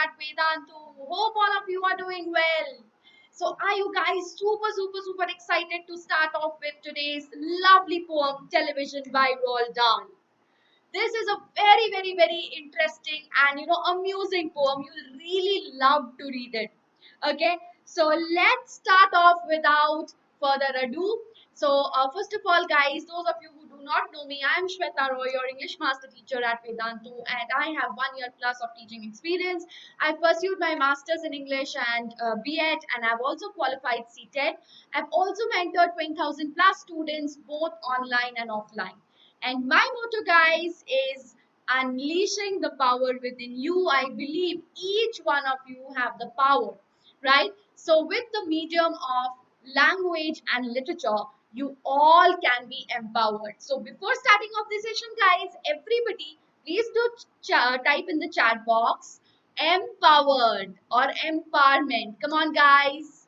at Vedantu. Hope all of you are doing well. So are you guys super excited to start off with today's lovely poem, Television by Roald Dahl? This is a very interesting and amusing poem. You'll really love to read it. Okay, so let's start off without further ado. So first of all, guys, those of you who do not know me, I am Sweta Roy, your English master teacher at Vedantu, and I have 1 year plus of teaching experience. I pursued my masters in English and B.Ed, and I've also qualified CTED. I've also mentored 20,000 plus students both online and offline. And my motto, guys, is unleashing the power within you. I believe each one of you have the power, right? So with the medium of language and literature, you all can be empowered. So before starting off this session, guys, everybody, please do type in the chat box empowered or empowerment. Come on, guys.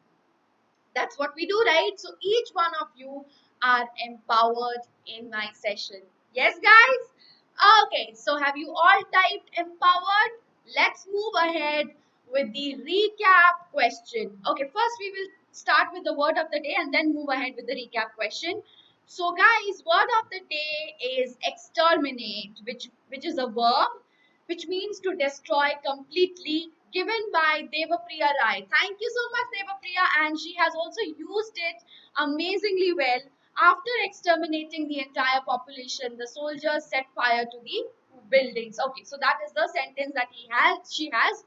That's what we do, right? So each one of you are empowered in my session. Yes, guys? Okay, so have you all typed empowered? Let's move ahead with the recap question. Okay, first we will start with the word of the day and then move ahead with the recap question. So guys, word of the day is exterminate, which is a verb which means to destroy completely, given by Devapriya Rai. Thank you so much, Devapriya, and she has also used it amazingly well. After exterminating the entire population, the soldiers set fire to the buildings. Okay, so that is the sentence that she has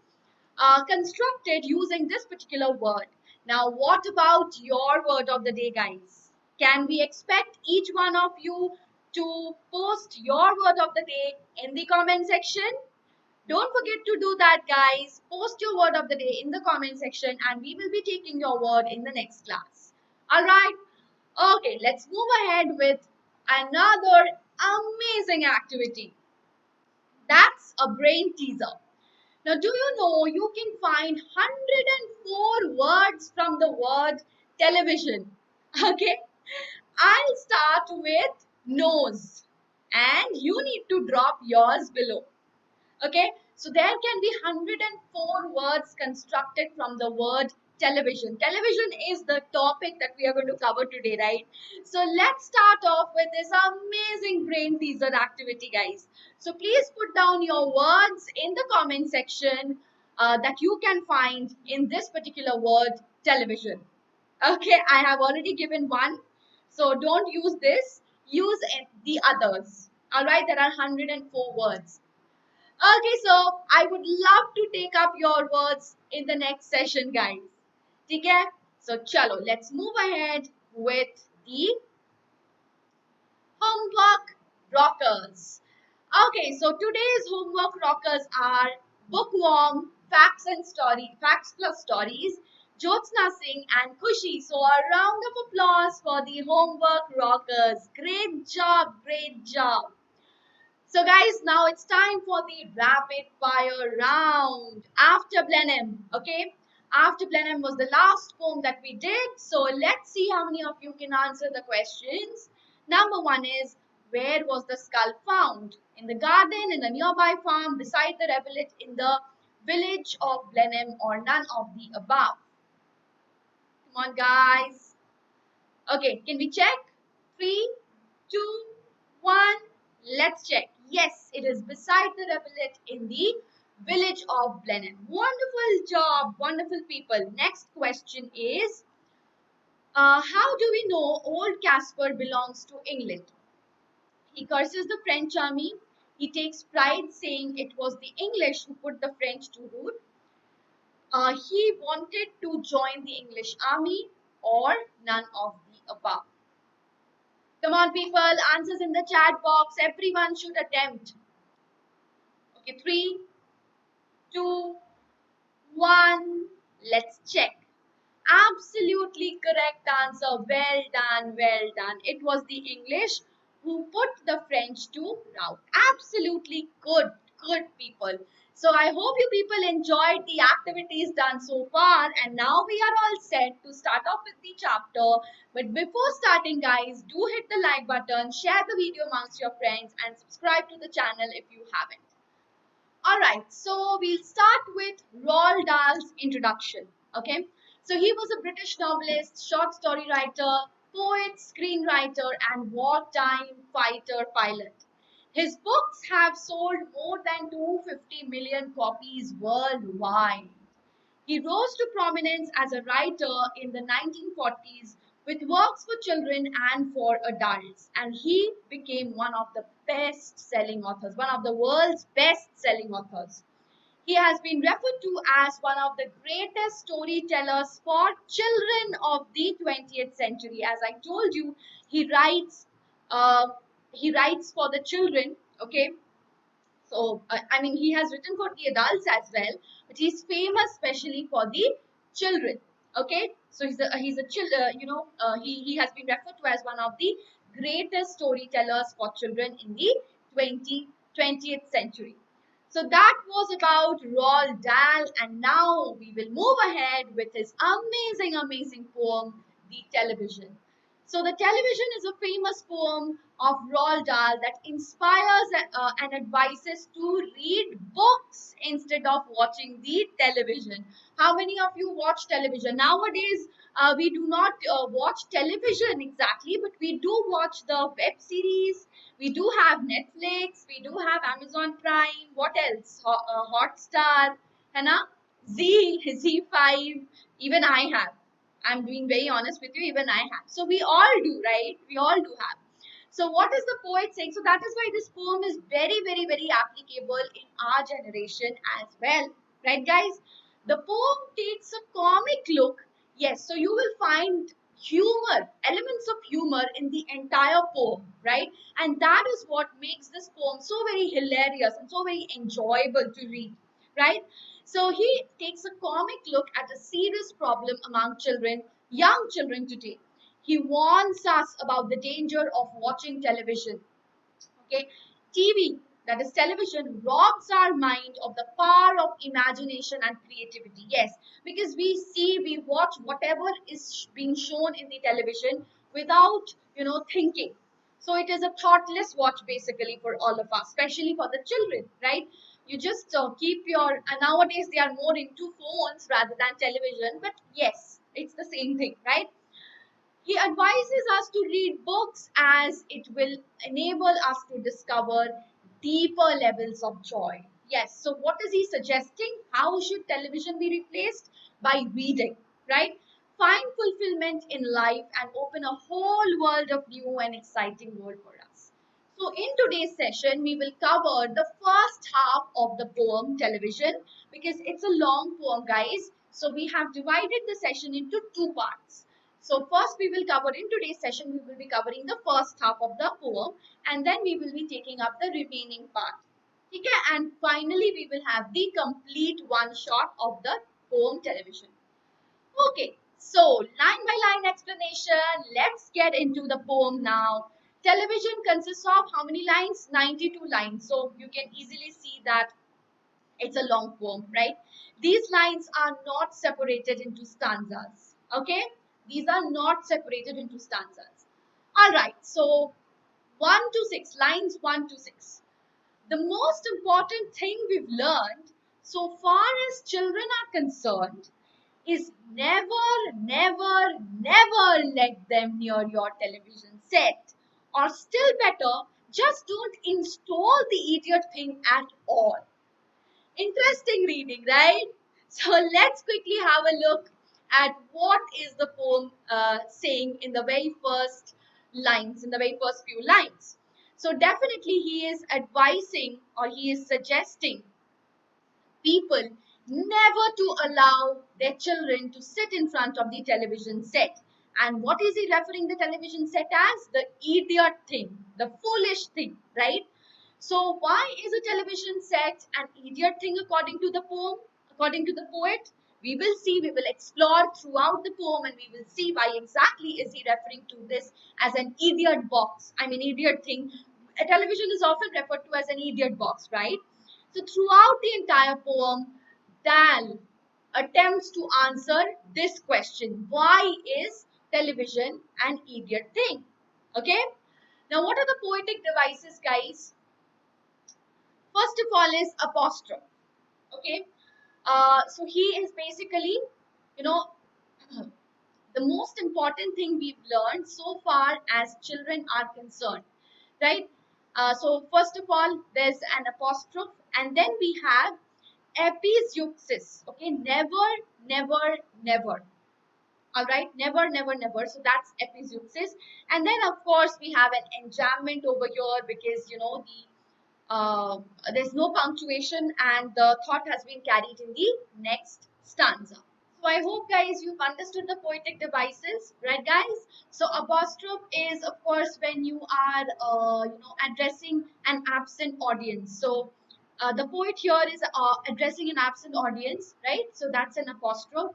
constructed using this particular word. Now, what about your word of the day, guys? Can we expect each one of you to post your word of the day in the comment section? Don't forget to do that, guys. Post your word of the day in the comment section and we will be taking your word in the next class. Alright? Okay, let's move ahead with another amazing activity. That's a brain teaser. Now, do you know you can find 104 words from the word television? Okay? I'll start with nose and you need to drop yours below. Okay, so there can be 104 words constructed from the word television. Television is the topic that we are going to cover today, right? So let's start off with this amazing brain teaser activity, guys. So please put down your words in the comment section that you can find in this particular word television. Okay, I have already given one. So don't use this, use the others. Alright, there are 104 words. Okay, so I would love to take up your words in the next session, guys. Okay? So, chalo, let's move ahead with the homework rockers. Okay, so today's homework rockers are Bookworm, Facts Plus Stories, Jyotsna Singh and Kushi. So, a round of applause for the homework rockers. Great job, great job. So guys, now it's time for the rapid fire round after Blenheim, okay? After Blenheim was the last poem that we did. So let's see how many of you can answer the questions. Number one is, where was the skull found? In the garden, in the nearby farm, beside the rivulet, in the village of Blenheim, or none of the above? Come on, guys. Okay, can we check? 3, 2, 1. Let's check. Yes, it is beside the rivulet in the village of Blenheim. Wonderful job, wonderful people. Next question is, how do we know old Casper belongs to England? He curses the French army. He takes pride saying it was the English who put the French to rout. He wanted to join the English army, or none of the above. Come on, people, answers in the chat box. Everyone should attempt. Okay, 3, 2, 1. Let's check. Absolutely correct answer. Well done, well done. It was the English who put the French to rout. Absolutely good, good people. So I hope you people enjoyed the activities done so far, and now we are all set to start off with the chapter. But before starting, guys, do hit the like button, share the video amongst your friends and subscribe to the channel if you haven't. Alright, so we'll start with Roald Dahl's introduction. Okay, so he was a British novelist, short story writer, poet, screenwriter, and wartime fighter pilot. His books have sold more than 250 million copies worldwide. He rose to prominence as a writer in the 1940s with works for children and for adults, and he became one of the best selling authors, one of the world's best selling authors. He has been referred to as one of the greatest storytellers for children of the 20th century. As I told you, he writes uh, he writes for the children. Okay, so, I mean, he has written for the adults as well, but he's famous especially for the children. Okay, so he has been referred to as one of the greatest storytellers for children in the 20th century. So that was about Roald Dahl, and now we will move ahead with his amazing poem, The Television. So the television is a famous poem of Roald Dahl that inspires and advises to read books instead of watching the television. How many of you watch television? Nowadays, we do not watch television exactly, but we do watch the web series. We do have Netflix. We do have Amazon Prime. What else? Hotstar, है ना? Z5. Even I have. I'm being very honest with you, even I have. So we all do, right? We all do have. So what is the poet saying? So that is why this poem is very applicable in our generation as well. Right, guys? The poem takes a comic look. Yes, so you will find humor, elements of humor in the entire poem, right? And that is what makes this poem so very hilarious and so very enjoyable to read, right? So he takes a comic look at a serious problem among children, young children today. He warns us about the danger of watching television. Okay, TV, that is television, robs our mind of the power of imagination and creativity. Yes, because we watch whatever is being shown in the television without, thinking. So it is a thoughtless watch basically for all of us, especially for the children, right? You just keep your, and nowadays they are more into phones rather than television, but yes, it's the same thing, right? He advises us to read books as it will enable us to discover deeper levels of joy. Yes, so what is he suggesting? How should television be replaced? By reading, right? Find fulfillment in life and open a whole world of new and exciting world for us. So in today's session, we will cover the first half of the poem Television because it's a long poem, guys. So we have divided the session into two parts. So first we will cover in today's session, we will be covering the first half of the poem and then we will be taking up the remaining part. Okay? And finally we will have the complete one shot of the poem Television. Okay, so line by line explanation. Let's get into the poem now. Television consists of how many lines? 92 lines. So you can easily see that it's a long poem, right? These lines are not separated into stanzas. Okay? These are not separated into stanzas. Alright, so 1 to 6, lines 1 to 6. The most important thing we've learned so far as children are concerned is never let them near your television set. Or still better, just don't install the idiot thing at all. Interesting reading, right? So let's quickly have a look at what is the poem saying in the very first lines, in the very first few lines. So definitely he is advising or he is suggesting people never to allow their children to sit in front of the television set. And what is he referring the television set as? The idiot thing, the foolish thing, right? So why is a television set an idiot thing according to the poem, according to the poet? We will see, we will explore throughout the poem and we will see why exactly is he referring to this as an idiot box. I mean idiot thing. A television is often referred to as an idiot box, right? So throughout the entire poem, Dahl attempts to answer this question. Why is television an idiot thing? Okay. Now what are the poetic devices, guys? First of all is apostrophe. Okay. So he is basically, you know, the most important thing we've learned so far as children are concerned, right? So first of all, there's an apostrophe, and then we have epizeuxis. Okay, never, never, never. All right, never, never, never. So that's epizeuxis, and then of course we have an enjambment over here because there's no punctuation and the thought has been carried in the next stanza. So I hope guys you've understood the poetic devices, right guys? So apostrophe is of course when you are addressing an absent audience. So the poet here is addressing an absent audience, right? So that's an apostrophe.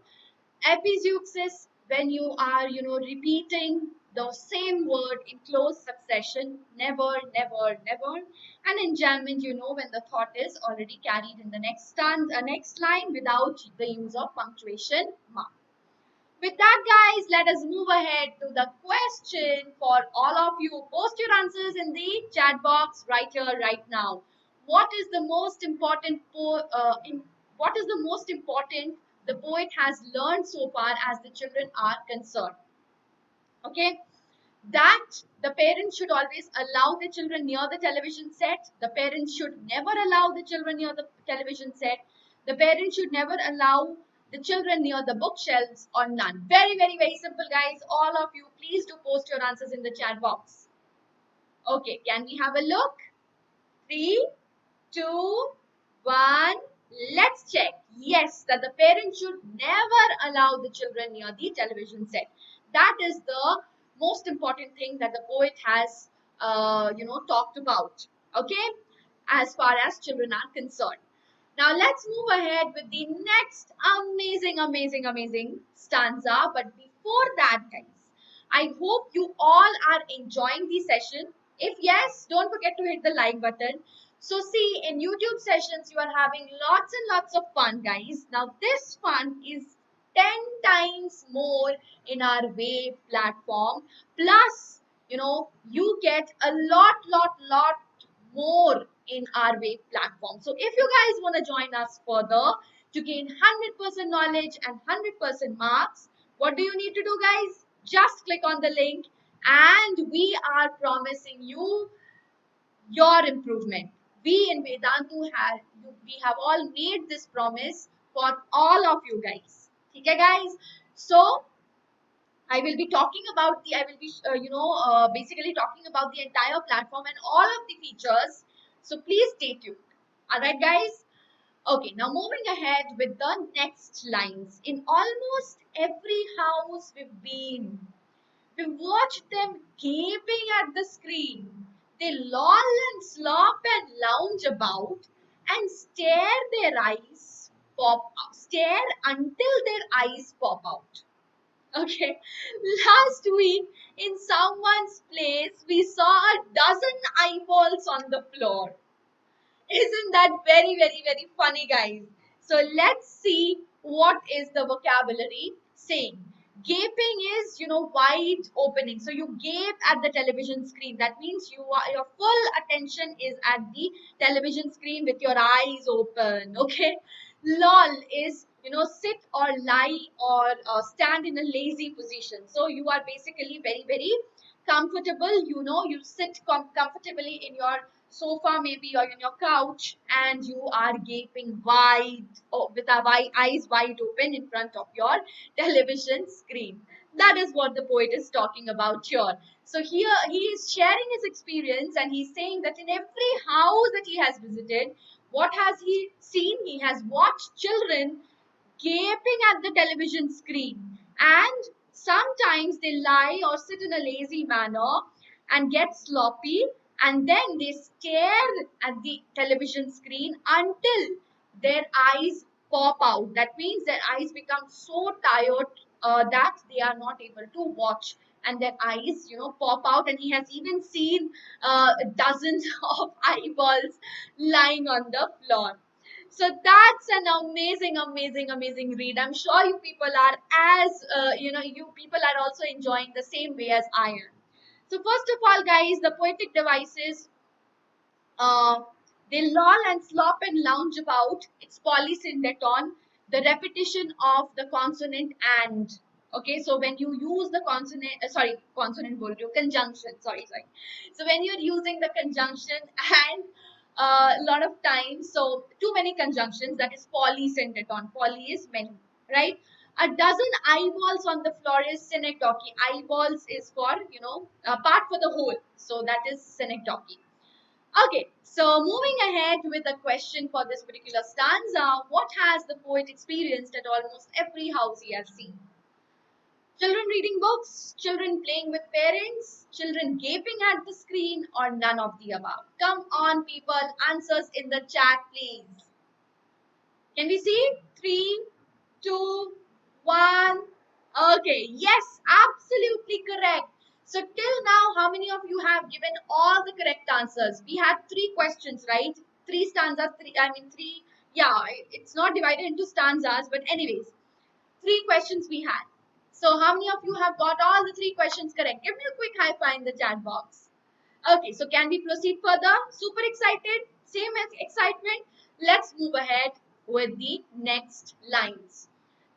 Epizeuxis when you are repeating the same word in close succession, never, never, never. And enjambment, when the thought is already carried in the next stanza, next line without the use of punctuation mark. With that, guys, let us move ahead to the question for all of you. Post your answers in the chat box right here, right now. What is the most important? What is the most important the poet has learned so far as the children are concerned? Okay, that the parents should always allow the children near the television set. The parents should never allow the children near the television set. The parents should never allow the children near the bookshelves or none. Very, very, very simple, guys. All of you, please do post your answers in the chat box. Okay, can we have a look? 3, 2, 1. Let's check. Yes, that the parents should never allow the children near the television set. That is the most important thing that the poet has, talked about. Okay, as far as children are concerned. Now let's move ahead with the next amazing, amazing, amazing stanza. But before that, guys, I hope you all are enjoying the session. If yes, don't forget to hit the like button. So see, in YouTube sessions, you are having lots and lots of fun, guys. Now this fun is 10 times more in our Wave platform. Plus, you get a lot more in our Wave platform. So if you guys want to join us further to gain 100% knowledge and 100% marks, what do you need to do, guys? Just click on the link and we are promising you your improvement. We in Vedantu we have all made this promise for all of you guys. Okay, guys? So I will be talking about basically talking about the entire platform and all of the features. So please stay tuned. All right, guys? Okay, now moving ahead with the next lines. In almost every house we've been, we watched them gaping at the screen. They loll and slop and lounge about and stare until their eyes pop out. Okay. Last week, in someone's place, we saw a dozen eyeballs on the floor. Isn't that very, very, very funny, guys? So let's see what is the vocabulary saying. Gaping is, wide opening. So you gape at the television screen. That means your full attention is at the television screen with your eyes open. Okay. Lol is, sit or lie or stand in a lazy position. So you are basically very, very comfortable. You sit comfortably in your sofa maybe or in your couch and you are gaping wide with our eyes wide open in front of your television screen. That is what the poet is talking about here. So here he is sharing his experience and he's saying that in every house that he has visited, what has he seen? He has watched children gaping at the television screen, and sometimes they lie or sit in a lazy manner and get sloppy, and then they stare at the television screen until their eyes pop out. That means their eyes become so tired that they are not able to watch and their eyes pop out, and he has even seen dozens of eyeballs lying on the floor. So that's an amazing, amazing, amazing read. I'm sure you people are you people are also enjoying the same way as I am. So first of all, guys, the poetic devices, uh, They loll and slop and lounge about. It's polysyndeton, the repetition of the consonant and. Okay, so when you use the consonant, consonant bol rahi hu, conjunction, sorry. So when you're using the conjunction and a lot of times, so too many conjunctions, that is polysyndeton. Poly is many, right? A dozen eyeballs on the floor is synecdoche. Eyeballs is for, part for the whole. So that is synecdoche. Okay, so moving ahead with the question for this particular stanza, what has the poet experienced at almost every house he has seen? Children reading books, children playing with parents, children gaping at the screen, or none of the above? Come on, people, answers in the chat, please. Can we see? 3, 2, 1. Okay, yes, absolutely correct. So till now, how many of you have given all the correct answers? We had 3 questions, right? 3 stanzas, 3, yeah, it's not divided into stanzas, but anyways, 3 questions we had. So how many of you have got all the 3 questions correct? Give me a quick high five in the chat box. Okay, so can we proceed further? Super excited? Same as excitement? Let's move ahead with the next lines.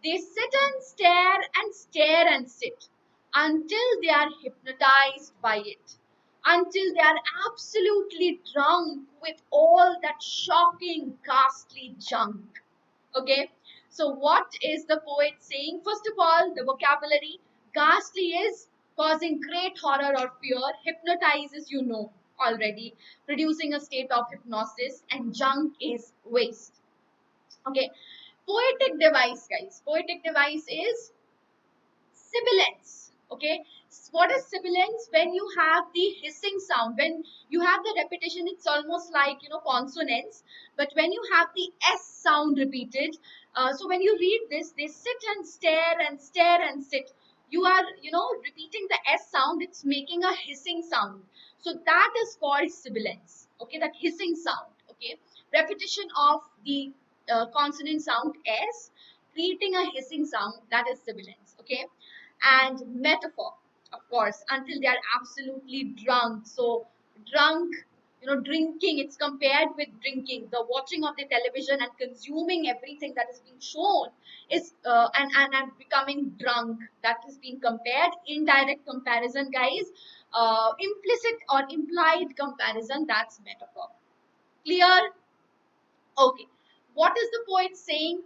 They sit and stare and sit until they are hypnotized by it, until they are absolutely drunk with all that shocking, ghastly junk. Okay, so what is the poet saying? First of all, the vocabulary. Ghastly is causing great horror or fear. Hypnotizes, you know already, producing a state of hypnosis, and junk is waste. Okay, poetic device, guys. Poetic device is sibilance. Okay, what is sibilance? When you have the hissing sound, when you have the repetition, it's almost like, consonants, but when you have the s sound repeated, so when you read this, they sit and stare and sit, you are, repeating the s sound, it's making a hissing sound, so that is called sibilance. Okay, that hissing sound. Okay, repetition of the consonant sound s, creating a hissing sound, that is sibilance. Okay, and metaphor, of course, until they are absolutely drunk. So drunk, drinking, it's compared with drinking. The watching of the television and consuming everything that is being shown is and becoming drunk, that is being compared. Indirect comparison, guys. Implicit or implied comparison, that's metaphor. Clear? Okay, what is the poet saying?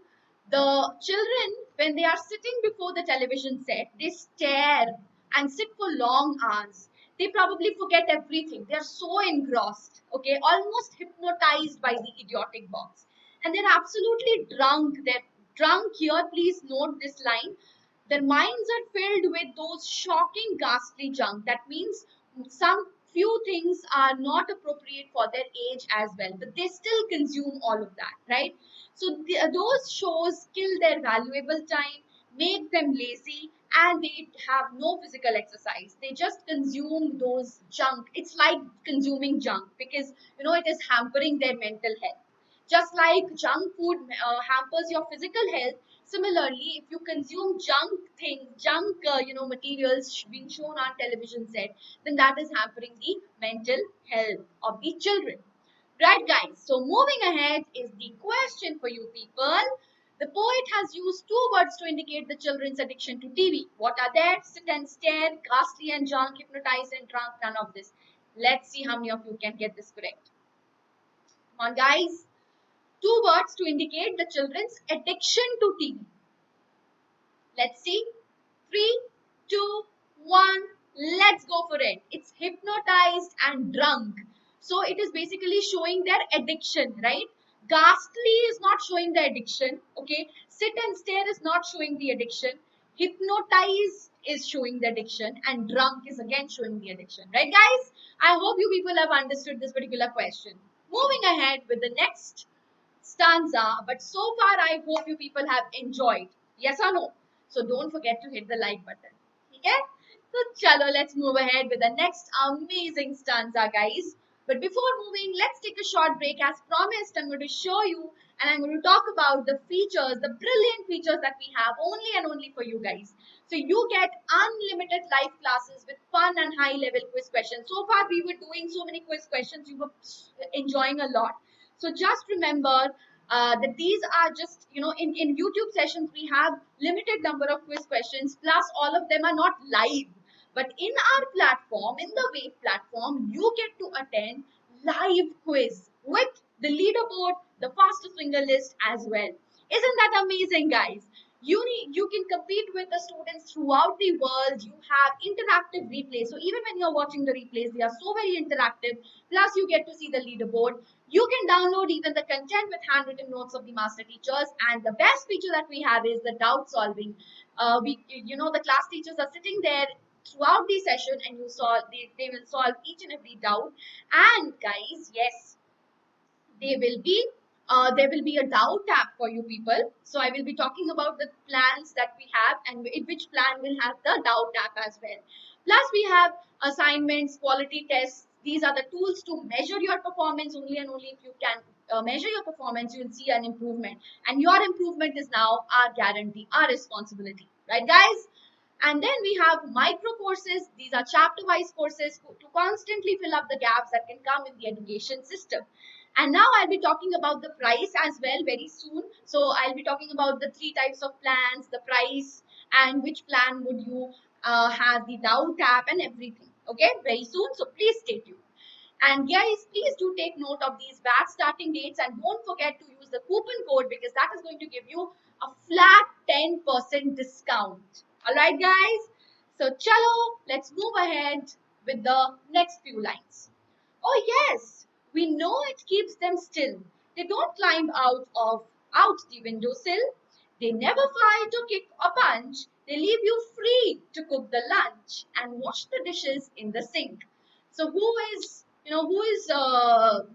The children, when they are sitting before the television set, they stare and sit for long hours. They probably forget everything. They are so engrossed, okay, almost hypnotized by the idiotic box. And they're absolutely drunk. They're drunk here. Please note this line. Their minds are filled with those shocking, ghastly junk. That means some few things are not appropriate for their age as well, but they still consume all of that, right? So those shows kill their valuable time, make them lazy, and they have no physical exercise. They just consume those junk. It's like consuming junk because, it is hampering their mental health. Just like junk food hampers your physical health, similarly, if you consume junk things, junk materials being shown on television set, then that is hampering the mental health of the children. Right, guys? So moving ahead is the question for you people. The poet has used 2 words to indicate the children's addiction to TV. What are they? Sit and stare, ghastly and junk, hypnotized and drunk, none of this. Let's see how many of you can get this correct. Come on, guys. 2 words to indicate the children's addiction to TV. Let's see. 3, 2, 1. Let's go for it. It's hypnotized and drunk. So it is basically showing their addiction, right? Ghastly is not showing the addiction. Okay. Sit and stare is not showing the addiction. Hypnotized is showing the addiction. And drunk is again showing the addiction. Right, guys? I hope you people have understood this particular question. Moving ahead with the next stanza, but so far I hope you people have enjoyed. Yes or no? So don't forget to hit the like button. Okay? So chalo, let's move ahead with the next amazing stanza, guys. But before moving, let's take a short break. As promised, I'm going to show you and I'm going to talk about the features, the brilliant features that we have only and only for you guys. So you get unlimited live classes with fun and high level quiz questions. So far we were doing so many quiz questions. You were enjoying a lot. So just remember that these are just, in YouTube sessions, we have limited number of quiz questions, plus all of them are not live. But in our platform, in the Wave platform, you get to attend live quiz with the leaderboard, the fastest finger list as well. Isn't that amazing, guys? You can compete with the students throughout the world. You have interactive replays. So even when you're watching the replays, they are so very interactive. Plus, you get to see the leaderboard. You can download even the content with handwritten notes of the master teachers. And the best feature that we have is the doubt solving. The class teachers are sitting there throughout the session, and they will solve each and every doubt. And guys, yes, they will be there will be a doubt tab for you people. So I will be talking about the plans that we have, and which plan will have the doubt tab as well. Plus we have assignments, quality tests. These are the tools to measure your performance. Only and only if you can measure your performance, you will see an improvement, and your improvement is now our guarantee, our responsibility, right guys? And then we have micro courses. These are chapter wise courses to constantly fill up the gaps that can come in the education system. And now I'll be talking about the price as well very soon. So I'll be talking about the three types of plans, the price, and which plan would you have the doubt tab and everything. Okay, very soon. So please stay tuned. And guys, please do take note of these batch starting dates, and don't forget to use the coupon code, because that is going to give you a flat 10% discount. All right, guys. So chalo, let's move ahead with the next few lines. Oh yes, we know it keeps them still. They don't climb out the windowsill. They never fly to kick or punch. They leave you free to cook the lunch and wash the dishes in the sink. So who is the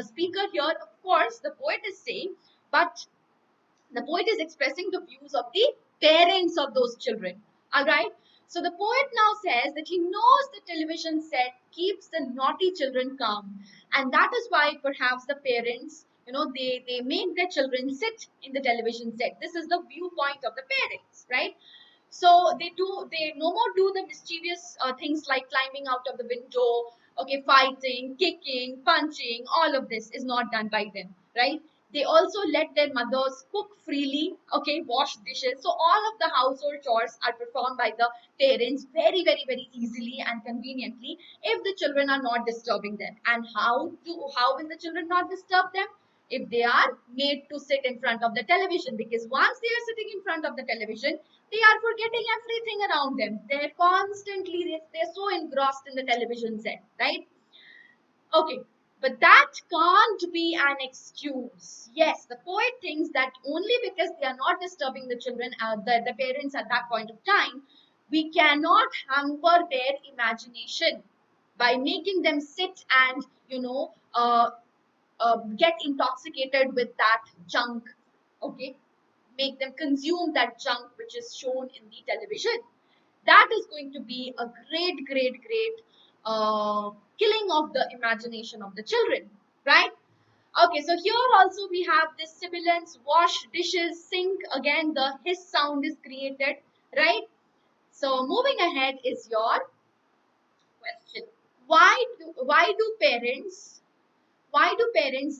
speaker here? Of course, the poet is saying, but the poet is expressing the views of the parents of those children. All right. So the poet now says that he knows the television set keeps the naughty children calm, and that is why perhaps the parents, they make their children sit in the television set. This is the viewpoint of the parents, right? So they no more do the mischievous things like climbing out of the window, okay, fighting, kicking, punching. All of this is not done by them, right? They also let their mothers cook freely, okay, wash dishes. So all of the household chores are performed by the parents very, very, very easily and conveniently if the children are not disturbing them. And how will the children not disturb them? If they are made to sit in front of the television, because once they are sitting in front of the television, they are forgetting everything around them. They're so engrossed in the television set, right? Okay, but that can't be an excuse. Yes, the poet thinks that only because they are not disturbing the children, the parents at that point of time, we cannot hamper their imagination by making them sit and, get intoxicated with that junk, okay? Make them consume that junk which is shown in the television. That is going to be a great killing of the imagination of the children, right? Okay, so here also we have this sibilance, wash dishes, sink. Again, the hiss sound is created, right? So moving ahead is your question. Why do parents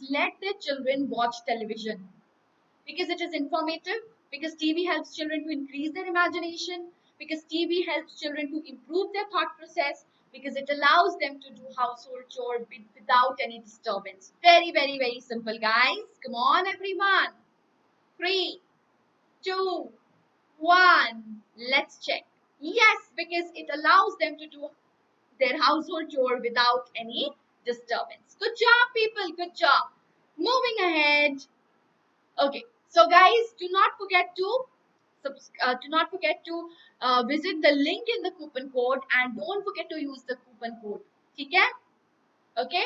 let their children watch television? Because it is informative, because TV helps children to increase their imagination, because TV helps children to improve their thought process, because it allows them to do household chores without any disturbance. Very, very, very simple, guys. Come on, everyone. 3, 2, 1. Let's check. Yes, because it allows them to do their household chore without any disturbance. Good job, people. Good job. Moving ahead. Okay, so guys, do not forget to visit the link in the coupon code, and don't forget to use the coupon code. Okay? Okay?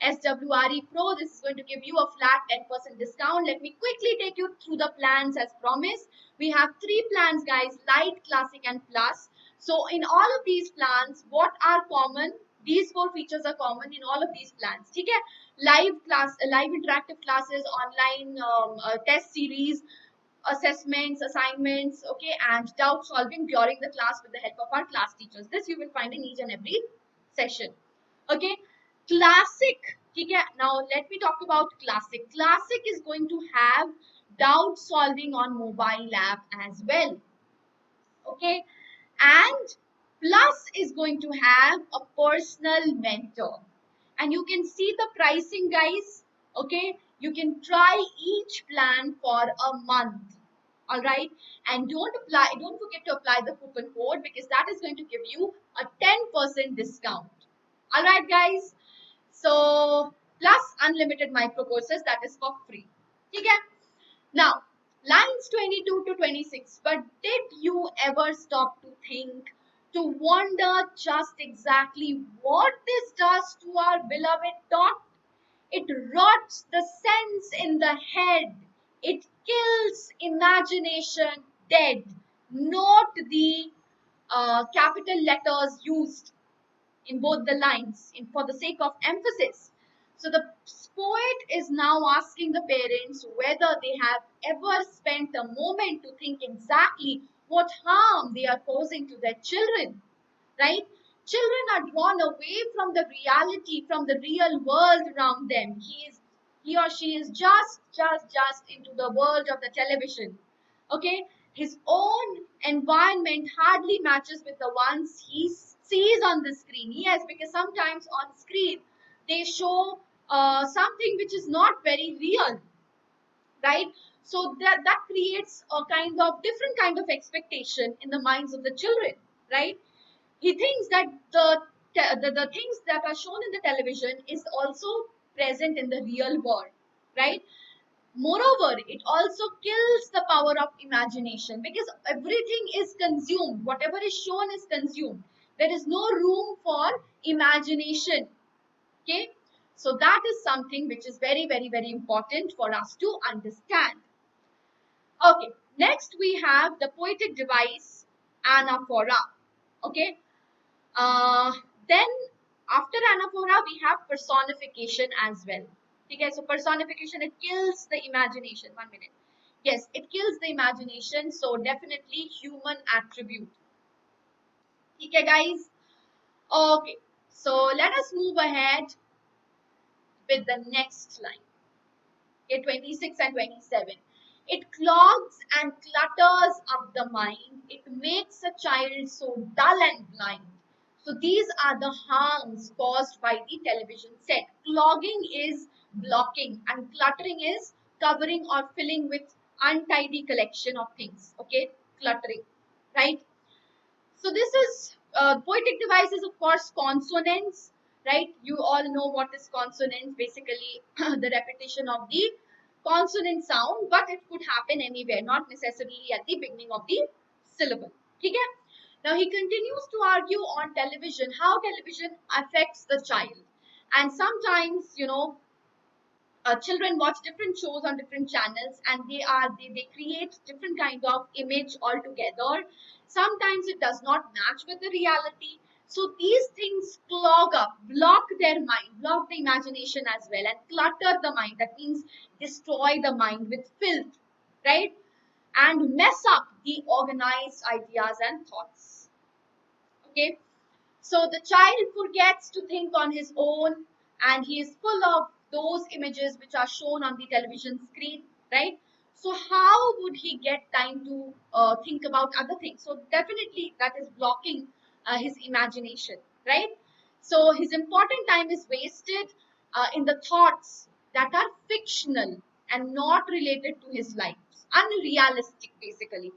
SWRE Pro, this is going to give you a flat 10% discount. Let me quickly take you through the plans as promised. We have 3 plans, guys: Light, Classic, and Plus. So in all of these plans, what are common? These 4 features are common in all of these plans. Okay? Live interactive classes, online test series, assessments, assignments, okay, and doubt solving during the class with the help of our class teachers. This you will find in each and every session. Okay. Classic, ठीक है? Now let me talk about classic. Classic is going to have doubt solving on mobile app as well. Okay, and plus is going to have a personal mentor, and you can see the pricing, guys. Okay, you can try each plan for a month. All right, and don't forget to apply the coupon code, because that is going to give you a 10% discount. All right, guys. So plus unlimited micro courses, that is for free. Okay. Now, lines 22 to 26. But did you ever stop to think, to wonder just exactly what this does to our beloved dot? It rots the sense in the head. It kills imagination dead. Note the capital letters used in both the lines for the sake of emphasis. So the poet is now asking the parents whether they have ever spent a moment to think exactly what harm they are causing to their children, right? Children are drawn away from the reality, from the real world around them. He or she is just into the world of the television. Okay, his own environment hardly matches with the ones he sees on the screen. Yes, because sometimes on screen they show something which is not very real, right? So that creates a kind of different kind of expectation in the minds of the children, right? He thinks that the things that are shown in the television is also present in the real world, right? Moreover, it also kills the power of imagination, because everything is consumed. Whatever is shown is consumed. There is no room for imagination. Okay, so that is something which is very important for us to understand. Okay, next we have the poetic device anaphora. Okay, uh, then after anaphora, we have personification as well. Okay, so personification, it kills the imagination. 1 minute. Yes, it kills the imagination. So definitely human attribute. Okay, guys. Okay, so let us move ahead with the next line. Okay, 26 and 27. It clogs and clutters up the mind. It makes a child so dull and blind. So these are the harms caused by the television set. Clogging is blocking, and cluttering is covering or filling with untidy collection of things. Okay, cluttering, right? So this is poetic devices, of course, consonants, right? You all know what is consonants, basically the repetition of the consonant sound, but it could happen anywhere, not necessarily at the beginning of the syllable. Okay? Now he continues to argue on television, how television affects the child. And sometimes, children watch different shows on different channels, and they create different kind of image altogether. Sometimes it does not match with the reality, so these things clog up, block their mind, block the imagination as well, and clutter the mind. That means destroy the mind with filth, right? And mess up the organized ideas and thoughts. Okay, so the child forgets to think on his own, and he is full of those images which are shown on the television screen, right? So how would he get time to think about other things? So definitely that is blocking his imagination, right? So his important time is wasted in the thoughts that are fictional and not related to his life, unrealistic basically.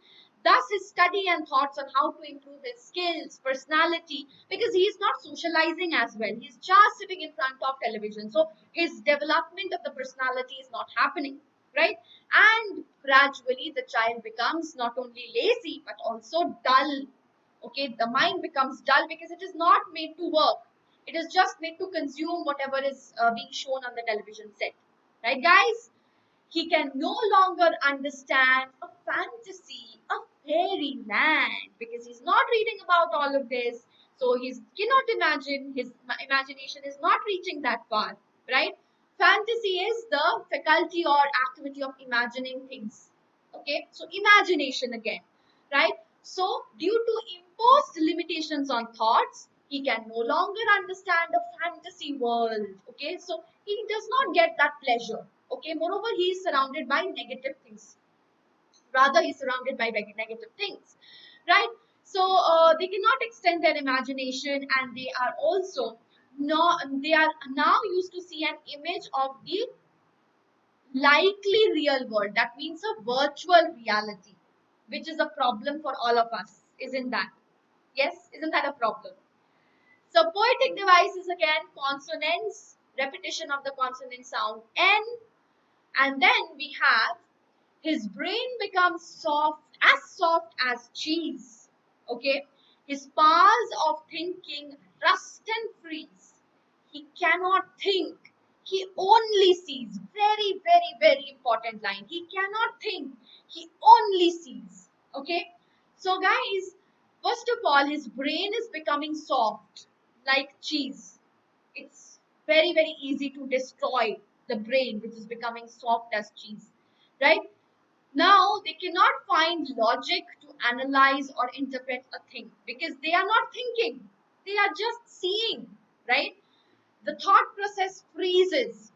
Thus, his study and thoughts on how to improve his skills, personality, because he is not socializing as well. He's just sitting in front of television. So his development of the personality is not happening, right? And gradually, the child becomes not only lazy but also dull. Okay, the mind becomes dull because it is not made to work. It is just made to consume whatever is being shown on the television set, right, guys? He can no longer understand a fantasy, a fairyland, because he's not reading about all of this. So he cannot imagine, his imagination is not reaching that far, right? Fantasy is the faculty or activity of imagining things. Okay, so imagination again, right? So due to imposed limitations on thoughts, He can no longer understand a fantasy world. Okay, so he does not get that pleasure. Okay, moreover, he is surrounded by negative things. Rather, he's surrounded by negative things, right? So they cannot extend their imagination, and they are also not. They are now used to see an image of the likely real world. That means a virtual reality, which is a problem for all of us, isn't that? Yes, isn't that a problem? So poetic devices again, consonants, repetition of the consonant sound N, and then we have his brain becomes soft as cheese. Okay, his powers of thinking rust and freeze. He cannot think. He only sees. Very, very, very important line. He cannot think. He only sees. Okay. So guys, first of all, his brain is becoming soft like cheese. It's very, very easy to destroy the brain, which is becoming soft as cheese. Right? Now they cannot find logic to analyze or interpret a thing because they are not thinking. They are just seeing, right? The thought process freezes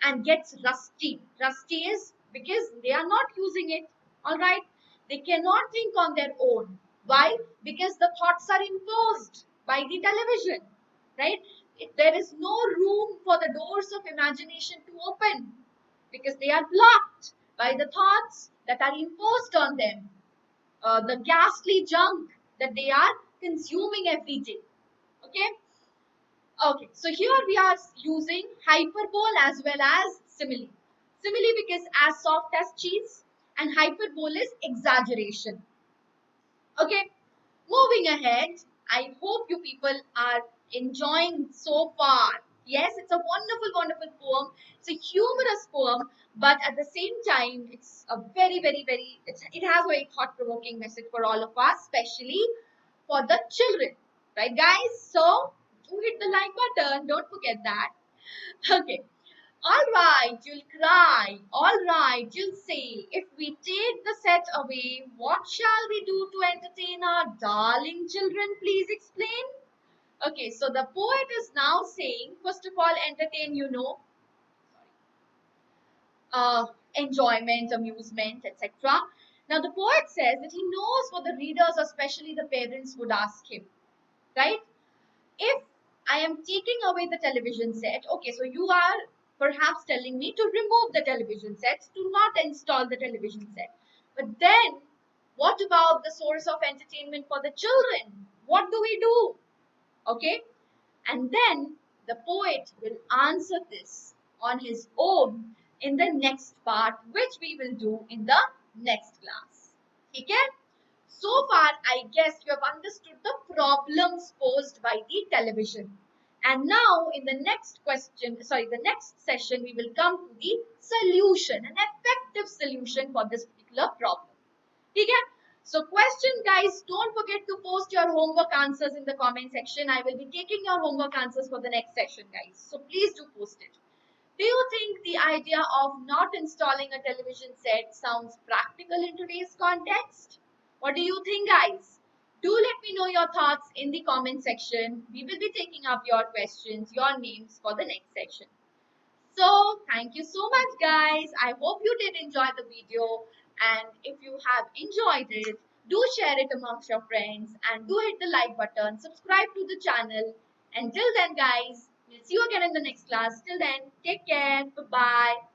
and gets rusty. Rusty is because they are not using it, all right? They cannot think on their own. Why? Because the thoughts are imposed by the television, right? There is no room for the doors of imagination to open because they are blocked by the thoughts that are imposed on them, the ghastly junk that they are consuming every day. Okay? Okay, so here we are using hyperbole as well as simile. Simile because as soft as cheese, and hyperbole is exaggeration. Okay, moving ahead, I hope you people are enjoying so far. Yes, it's a wonderful, wonderful poem. It's a humorous poem, but at the same time, it's a very, very, very, it has a very thought-provoking message for all of us, especially for the children. Right, guys? So, do hit the like button. Don't forget that. Okay. All right, you'll cry. All right, you'll say, if we take the set away, what shall we do to entertain our darling children? Please explain. Okay, so the poet is now saying, first of all, entertain, enjoyment, amusement, etc. Now, the poet says that he knows what the readers, especially the parents, would ask him, right? If I am taking away the television set, okay, so you are perhaps telling me to remove the television set, to not install the television set. But then, what about the source of entertainment for the children? What do we do? Okay, and then the poet will answer this on his own in the next part, which we will do in the next class. Okay? So far, I guess you have understood the problems posed by the television. And now, in the next the next session, we will come to the solution, an effective solution for this particular problem. Okay? So, question, guys, don't forget to post your homework answers in the comment section. I will be taking your homework answers for the next session, guys. So, please do post it. Do you think the idea of not installing a television set sounds practical in today's context? What do you think, guys? Do let me know your thoughts in the comment section. We will be taking up your questions, your names for the next section. So, thank you so much, guys. I hope you did enjoy the video. And if you have enjoyed it, do share it amongst your friends and do hit the like button, subscribe to the channel. Until then, guys, we'll see you again in the next class. Till then, take care. Bye-bye.